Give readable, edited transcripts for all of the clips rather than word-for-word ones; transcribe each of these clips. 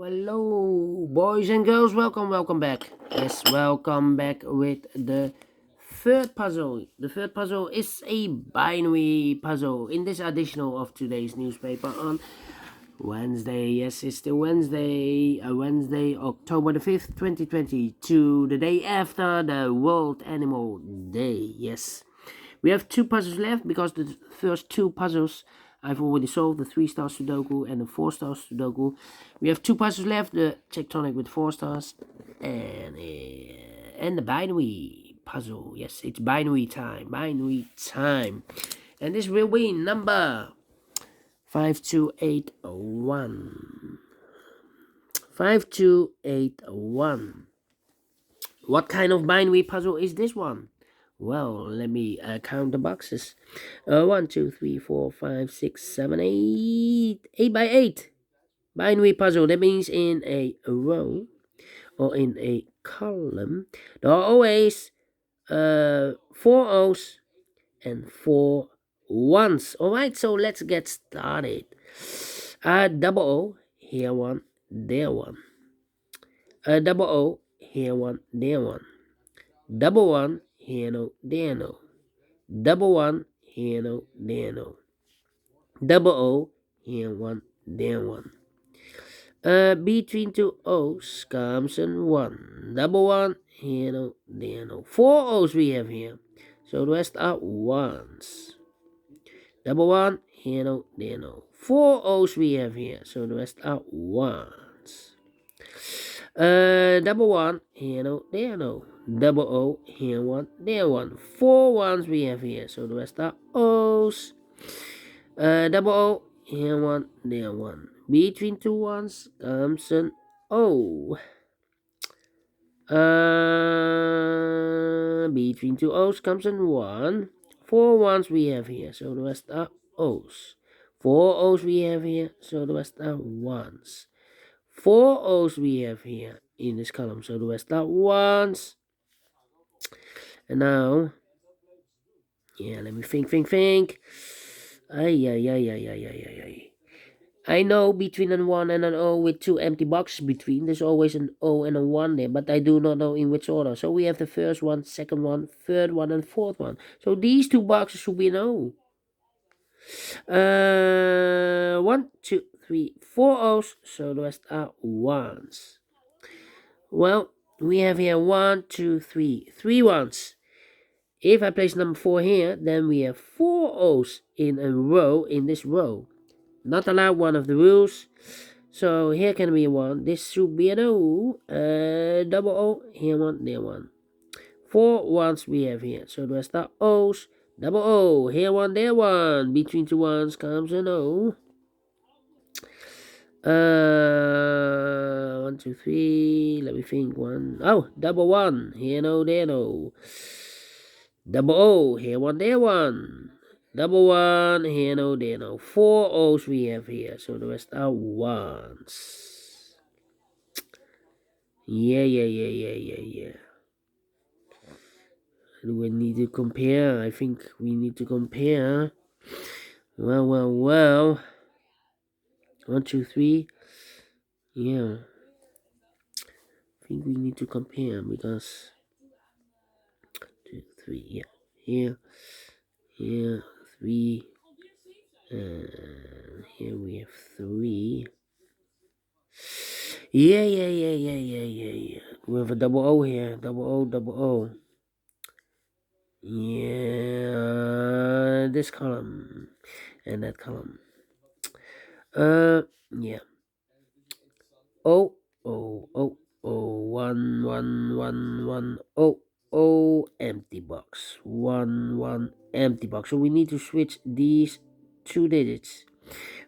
Hello, boys and girls. Welcome back. Yes, welcome back with the third puzzle. The third puzzle is a binary puzzle in this additional of today's newspaper on Wednesday. Yes, it's still Wednesday. Wednesday, October the 5th, 2022, the day after the World Animal Day. Yes. We have two puzzles left because the first two puzzles I've already solved, the 3-star Sudoku and the 4-star Sudoku. We have two puzzles left, the tectonic with 4 stars and the binary puzzle. Yes, it's binary time. And this will be number 5281. 5281. What kind of binary puzzle is this one? Well, let me count the boxes. 1, 2, 3, 4, 5, 6, 7, 8. 8 by 8. Binary puzzle. That means in a row or in a column, there are always 4 O's and 4 ones. Alright, so let's get started. Double O, here one, there one. Double O, here one, there one. Double one, here no, there no. Double one, here no, there no. Double O, here one, there one. Between two O's comes an 1. Double one, here no, there no. 4 O's we have here. So the rest are ones. Double one, here no, there no. 4 O's we have here. So the rest are ones. Double one, here no, there no. Double O, here one, there one. 4 ones we have here. So the rest are O's. Double O, here one, there one. Between two ones comes an O. Between two O's comes an 1. 4 ones we have here, so the rest are O's. 4 O's we have here, so the rest are ones. 4 O's we have here in this column, so the rest are ones. And now, yeah, let me think. I know between an 1 and an O with 2 empty boxes between, there's always an O and a 1 there, but I do not know in which order. So we have the first one, second one, third one, and fourth one. So these 2 boxes should be an O. 1, 2, 3, 4 O's, so the rest are ones. Well, we have here 1, 2, 3, 3 ones. If I place number 4 here, then we have 4 O's in a row, in this row. Not allowed, one of the rules. So here can be a 1. This should be an O. Double O. Here one, there one. 4 ones we have here. So the rest are O's. Double O. Here one, there one. Between 2 ones comes an O. 1, 2, 3. Let me think. 1. Oh, double 1. Here no, there no. Double O. Here one, there one. Double 1, here no, there no. 4 O's we have here, so the rest are ones. Yeah. Do we need to compare? I think we need to compare. Well. 1, 2, 3. Yeah. I think we need to compare because 2, 3, yeah. Here, 3. Here we have 3. Yeah. We have a double O here. Double O. Yeah, this column and that column. Yeah. O. 1. O. Empty box. 1. Empty box. So we need to switch these 2 digits.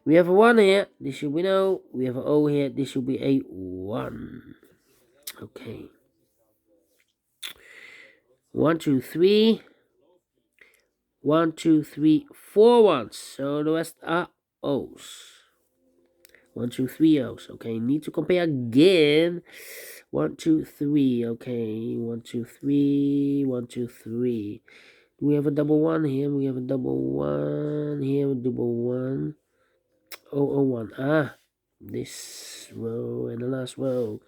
We have a 1 here. This should be no. We have an O here. This should be a 1. Okay. 1, 2, 3. 1, 2, 3, 4 ones. So the rest are O's. 1, 2, 3 O's. Okay, need to compare again. 1, 2, 3. Okay, 1, 2, 3. 1, 2, 3. Do we have a double 1 here? We have a double 1 here. Double 1. 1. this row and the last row.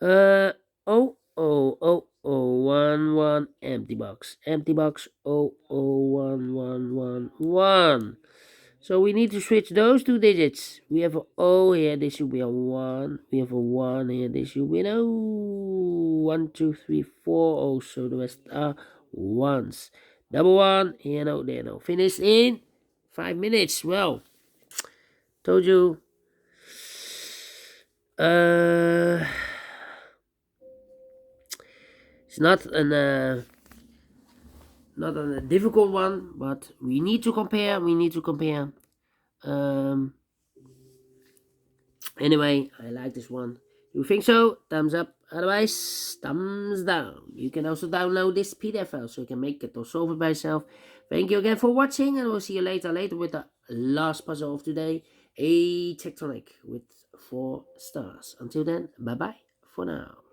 0 0 0 0 1 1 empty box. Empty box 0 0 1 1 1 1. So we need to switch those two digits. We have a O here, this should be a 1. We have a 1 here, this should be an O. 1, 2, 3, 4. Oh, so the rest are ones. Double one, here no, there no. Finish in 5 minutes. Well, told you. It's not a difficult one, but we need to compare. Anyway, I like this one. You think so? Thumbs up. Otherwise, thumbs down. You can also download this PDF file so you can make it or solve it by yourself. Thank you again for watching, and we'll see you later with the last puzzle of today, a tectonic with 4 stars. Until then, bye bye for now.